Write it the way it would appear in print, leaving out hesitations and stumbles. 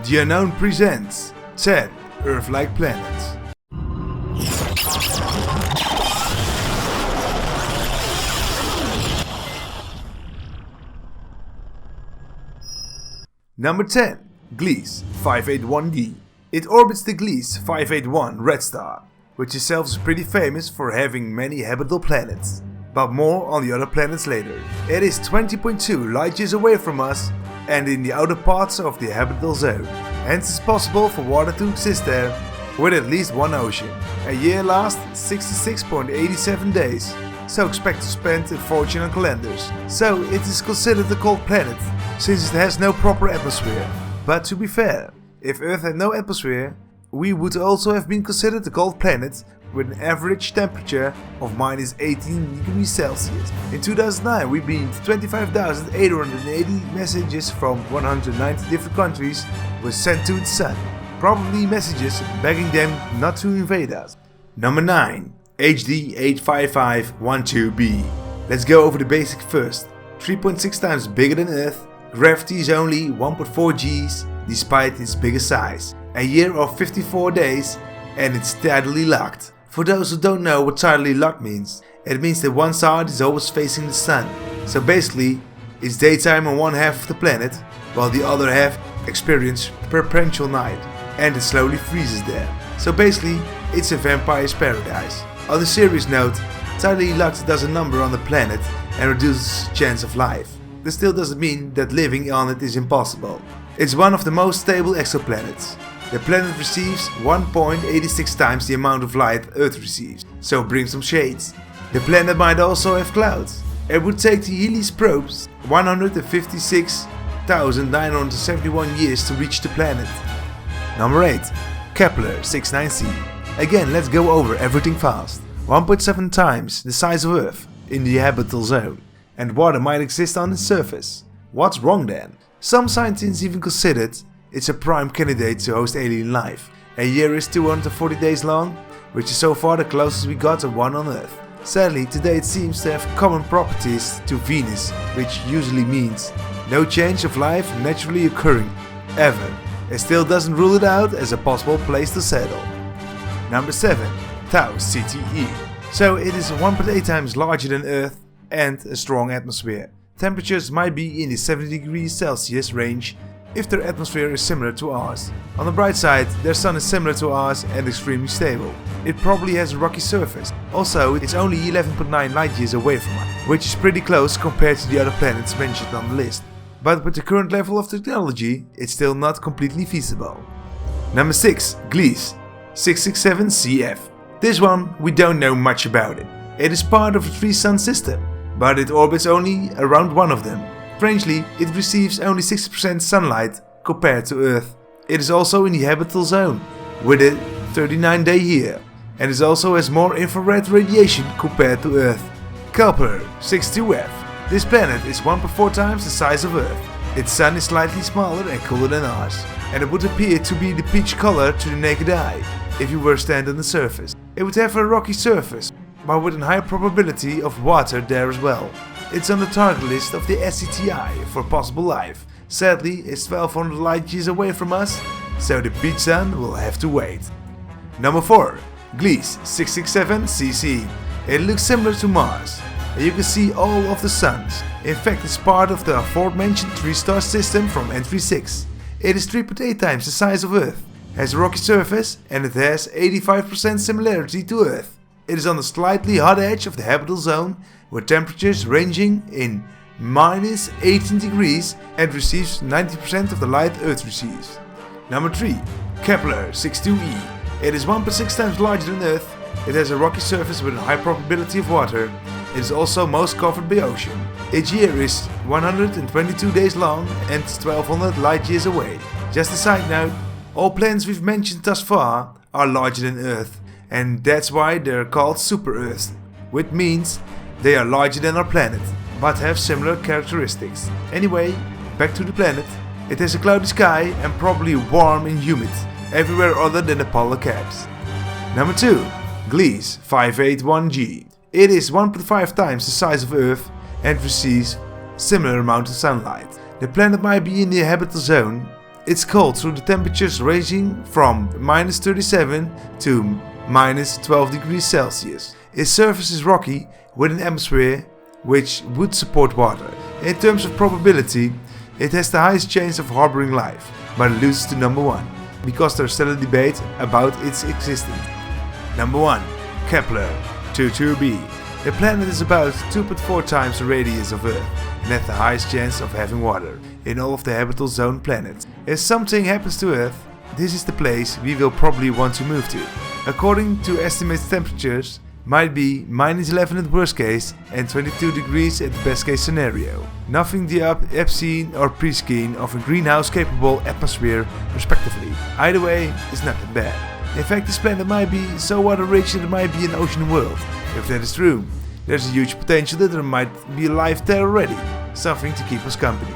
The Unknown presents 10 Earth-like planets. Number 10. Gliese 581d. It orbits the Gliese 581 red star, which itself is pretty famous for having many habitable planets. But more on the other planets later. It is 20.2 light years away from us and in the outer parts of the habitable zone. Hence it's possible for water to exist there with at least one ocean. A year lasts 66.87 days, so expect to spend a fortune on calendars. So it is considered a cold planet, since it has no proper atmosphere. But to be fair, if Earth had no atmosphere, we would also have been considered a cold planet with an average temperature of minus 18 degrees Celsius. In 2009 we beamed 25,880 messages from 190 different countries were sent to the Sun. Probably messages begging them not to invade us. Number 9. HD 85512b. Let's go over the basic first. 3.6 times bigger than Earth. Gravity is only 1.4 Gs despite its bigger size. A year of 54 days and it's tidally locked. For those who don't know what tidally locked means, it means that one side is always facing the Sun. So basically, it's daytime on one half of the planet, while the other half experiences perpetual night, and it slowly freezes there. So basically, it's a vampire's paradise. On a serious note, tidally locked does a number on the planet and reduces the chance of life. This still doesn't mean that living on it is impossible. It's one of the most stable exoplanets. The planet receives 1.86 times the amount of light Earth receives, so bring some shades. The planet might also have clouds. It would take the Gliese probes 156,971 years to reach the planet. Number 8. Kepler 69c. Again, let's go over everything fast. 1.7 times the size of Earth in the habitable zone, and water might exist on its surface. What's wrong then? Some scientists even considered it's a prime candidate to host alien life. A year is 240 days long, which is so far the closest we got to one on Earth. Sadly, today it seems to have common properties to Venus, which usually means no change of life naturally occurring, ever. It still doesn't rule it out as a possible place to settle. Number 7. Tau Cte. So it is 1.8 times larger than Earth and a strong atmosphere. Temperatures might be in the 70 degrees Celsius range if their atmosphere is similar to ours. On the bright side, their sun is similar to ours and extremely stable. It probably has a rocky surface. Also, it's only 11.9 light years away from us, which is pretty close compared to the other planets mentioned on the list. But with the current level of technology, it's still not completely feasible. Number 6. Gliese 667cf. This one, we don't know much about it. It is part of a 3-sun system, but it orbits only around one of them. Strangely, it receives only 60% sunlight compared to Earth. It is also in the habitable zone, with a 39-day year, and it also has more infrared radiation compared to Earth. Kepler 62f. This planet is 1.4 times the size of Earth. Its sun is slightly smaller and cooler than ours, and it would appear to be the peach color to the naked eye if you were to stand on the surface. It would have a rocky surface, but with a high probability of water there as well. It's on the target list of the SCTI for possible life. Sadly, it's 1200 light years away from us, so the peach sun will have to wait. Number 4. Gliese 667cc. It looks similar to Mars, and you can see all of the suns. In fact, it's part of the aforementioned 3-star system from Entry 6. It is 3.8 times the size of Earth, has a rocky surface, and it has 85% similarity to Earth. It is on the slightly hot edge of the habitable zone, with temperatures ranging in minus 18 degrees and receives 90% of the light Earth receives. Number 3. Kepler 62e. It is 1.6 times larger than Earth. It has a rocky surface with a high probability of water. It is also most covered by ocean. Its year is 122 days long and 1200 light years away. Just a side note, all planets we've mentioned thus far are larger than Earth, and that's why they're called super-Earths, which means they are larger than our planet, but have similar characteristics. Anyway, back to the planet. It has a cloudy sky and probably warm and humid, everywhere other than the polar caps. Number 2. Gliese 581g. It is 1.5 times the size of Earth and receives similar amount of sunlight. The planet might be in the habitable zone. It's cold through the temperatures ranging from -37 to -12 degrees Celsius. Its surface is rocky with an atmosphere which would support water. In terms of probability, it has the highest chance of harboring life, but it loses to number 1, because there's still a debate about its existence. Number 1. Kepler 22b. The planet is about 2.4 times the radius of Earth and has the highest chance of having water in all of the habitable zone planets. If something happens to Earth, this is the place we will probably want to move to. According to estimated temperatures, might be -11 at worst case and 22 degrees at the best case scenario. Nothing the obscene or pristine of a greenhouse capable atmosphere respectively. Either way, it's not that bad. In fact, this planet might be so water rich that it might be an ocean world. If that is true, there's a huge potential that there might be life there already, something to keep us company.